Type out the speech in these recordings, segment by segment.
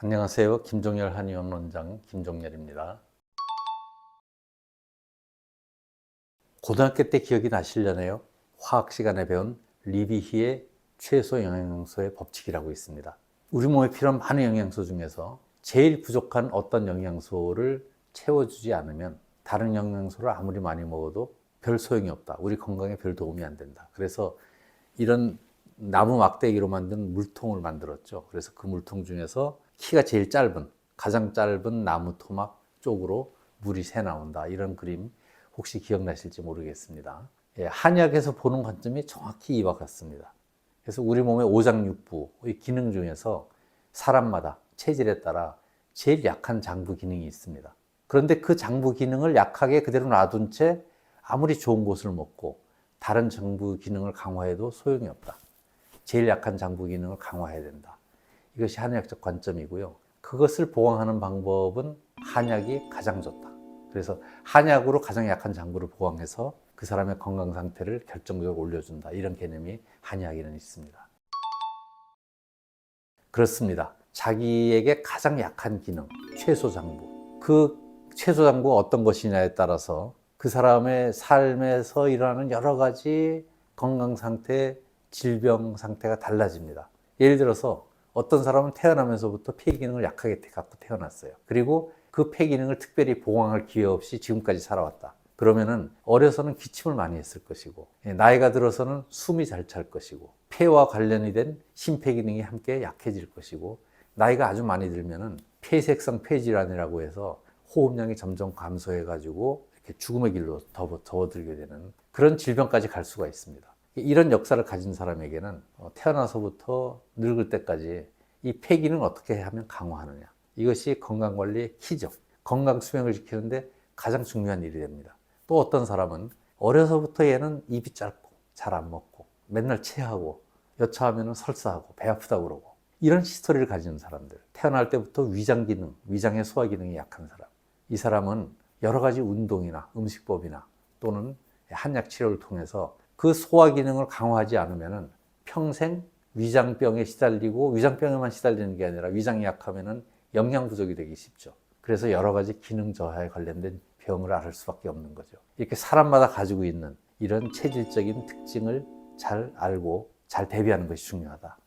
안녕하세요. 김종열 한의원 원장 김종열입니다. 고등학교 때 기억이 나시려나요? 화학 시간에 배운 리비히의 최소 영양소의 법칙이라고 있습니다. 우리 몸에 필요한 많은 영양소 중에서 제일 부족한 어떤 영양소를 채워주지 않으면 다른 영양소를 아무리 많이 먹어도 별 소용이 없다. 우리 건강에 별 도움이 안 된다. 그래서 이런 나무 막대기로 만든 물통을 만들었죠. 그래서 그 물통 중에서 키가 제일 짧은, 가장 짧은 나무 토막 쪽으로 물이 새 나온다. 이런 그림 혹시 기억나실지 모르겠습니다. 한약에서 보는 관점이 정확히 이와 같습니다. 그래서 우리 몸의 오장육부의 기능 중에서 사람마다 체질에 따라 제일 약한 장부 기능이 있습니다. 그런데 그 장부 기능을 약하게 그대로 놔둔 채 아무리 좋은 것을 먹고 다른 장부 기능을 강화해도 소용이 없다. 제일 약한 장부 기능을 강화해야 된다. 이것이 한의학적 관점이고요. 그것을 보강하는 방법은 한약이 가장 좋다. 그래서 한약으로 가장 약한 장부를 보강해서 그 사람의 건강 상태를 결정적으로 올려준다. 이런 개념이 한의학에는 있습니다. 그렇습니다. 자기에게 가장 약한 기능, 최소 장부. 그 최소 장부가 어떤 것이냐에 따라서 그 사람의 삶에서 일어나는 여러 가지 건강 상태, 질병 상태가 달라집니다. 예를 들어서 어떤 사람은 태어나면서부터 폐 기능을 약하게 갖고 태어났어요. 그리고 그 폐 기능을 특별히 보강할 기회 없이 지금까지 살아왔다. 그러면은 어려서는 기침을 많이 했을 것이고, 나이가 들어서는 숨이 잘 찰 것이고, 폐와 관련이 된 심폐 기능이 함께 약해질 것이고, 나이가 아주 많이 들면은 폐색성 폐질환이라고 해서 호흡량이 점점 감소해가지고 이렇게 죽음의 길로 접어들게 되는 그런 질병까지 갈 수가 있습니다. 이런 역사를 가진 사람에게는 태어나서부터 늙을 때까지 이 폐기능을 어떻게 하면 강화하느냐. 이것이 건강관리의 키죠. 건강 수명을 지키는데 가장 중요한 일이 됩니다. 또 어떤 사람은 어려서부터 얘는 입이 짧고 잘 안 먹고 맨날 체하고 여차하면 설사하고 배 아프다고 그러고 이런 히스토리를 가진 사람들. 태어날 때부터 위장 기능, 위장의 소화 기능이 약한 사람. 이 사람은 여러 가지 운동이나 음식법이나 또는 한약 치료를 통해서 그 소화 기능을 강화하지 않으면 평생 위장병에 시달리고 위장병에만 시달리는 게 아니라 위장이 약하면 영양 부족이 되기 쉽죠. 그래서 여러 가지 기능 저하에 관련된 병을 앓을 수밖에 없는 거죠. 이렇게 사람마다 가지고 있는 이런 체질적인 특징을 잘 알고 잘 대비하는 것이 중요하다.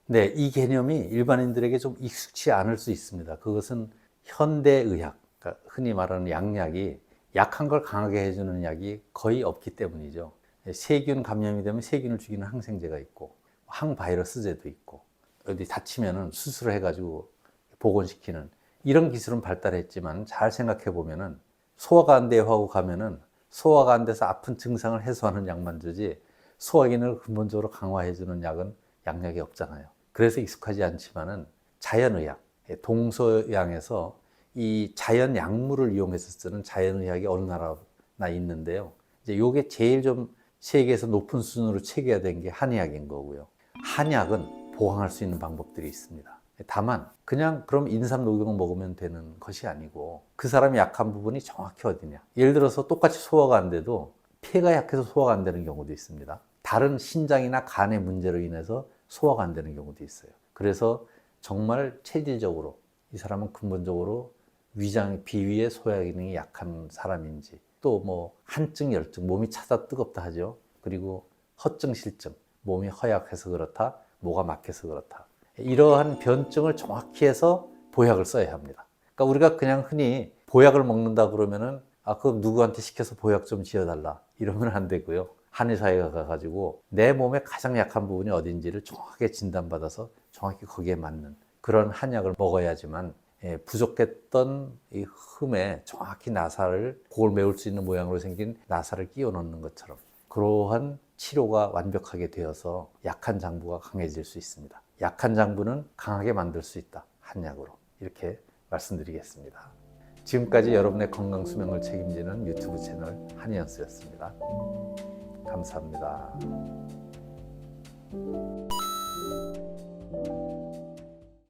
네, 이 개념이 일반인들에게 좀 익숙치 않을 수 있습니다. 그것은 현대의학, 그러니까 흔히 말하는 양약이 약한 걸 강하게 해주는 약이 거의 없기 때문이죠. 세균 감염이 되면 세균을 죽이는 항생제가 있고 항바이러스제도 있고 어디 다치면 수술을 해가지고 복원시키는 이런 기술은 발달했지만 잘 생각해 보면은 소화가 안 돼요 하고 가면은 소화가 안 돼서 아픈 증상을 해소하는 약만 주지 소화 기능을 근본적으로 강화해주는 약은 양약이 없잖아요. 그래서 익숙하지 않지만은 자연의학, 동서양에서 이 자연 약물을 이용해서 쓰는 자연의학이 어느 나라나 있는데요. 이제 요게 제일 좀 세계에서 높은 수준으로 체계가 된 게 한의학인 거고요. 한약은 보강할 수 있는 방법들이 있습니다. 다만 그냥 그럼 인삼 녹용 먹으면 되는 것이 아니고 그 사람이 약한 부분이 정확히 어디냐. 예를 들어서 똑같이 소화가 안 돼도 폐가 약해서 소화가 안 되는 경우도 있습니다. 다른 신장이나 간의 문제로 인해서 소화가 안 되는 경우도 있어요. 그래서 정말 체질적으로 이 사람은 근본적으로 위장, 비위의 소화 기능이 약한 사람인지 또 뭐 한증, 열증, 몸이 차다 뜨겁다 하죠. 그리고 허증, 실증, 몸이 허약해서 그렇다, 뭐가 막혀서 그렇다. 이러한 변증을 정확히 해서 보약을 써야 합니다. 그러니까 우리가 그냥 흔히 보약을 먹는다 그러면은 그럼 누구한테 시켜서 보약 좀 지어달라 이러면 안 되고요. 한의사에 가가지고 내 몸의 가장 약한 부분이 어딘지를 정확하게 진단받아서 정확히 거기에 맞는 그런 한약을 먹어야지만 부족했던 이 흠에 정확히 나사를 그걸 메울 수 있는 모양으로 생긴 나사를 끼워 넣는 것처럼 그러한 치료가 완벽하게 되어서 약한 장부가 강해질 수 있습니다. 약한 장부는 강하게 만들 수 있다. 한약으로. 이렇게 말씀드리겠습니다. 지금까지 여러분의 건강 수명을 책임지는 유튜브 채널 한의연스였습니다. 감사합니다.